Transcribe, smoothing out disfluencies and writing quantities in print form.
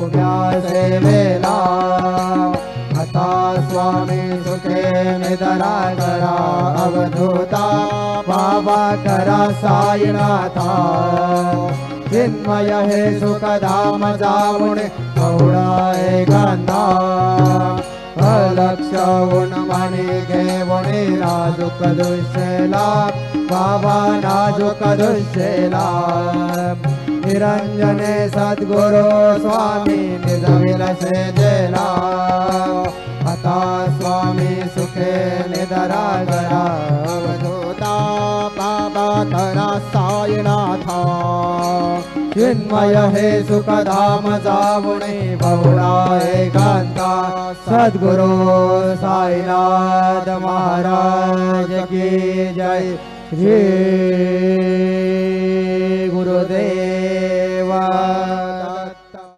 उभ्या सेवेला आता स्वामी सुखे निधरा करा अवधूता बाबा करा साईनाथा चिन्मय हे सुखधाम जाऊणे गौडा एकांता अलक्ष उन्मणी घेऊणे नाजूक दुष्येला बाबा नाजूक दुष्येला निरंजने सद्गुरु स्वामी निजविल सेजेला आता स्वामी सुखे निधरा करा अवधूता बाबा करा साईनाथा चिन्मय हे सुखधाम जाऊणे बहुळा एकांता सद्गुरु साईनाथ महाराज की जय श्री गुरुदेवा।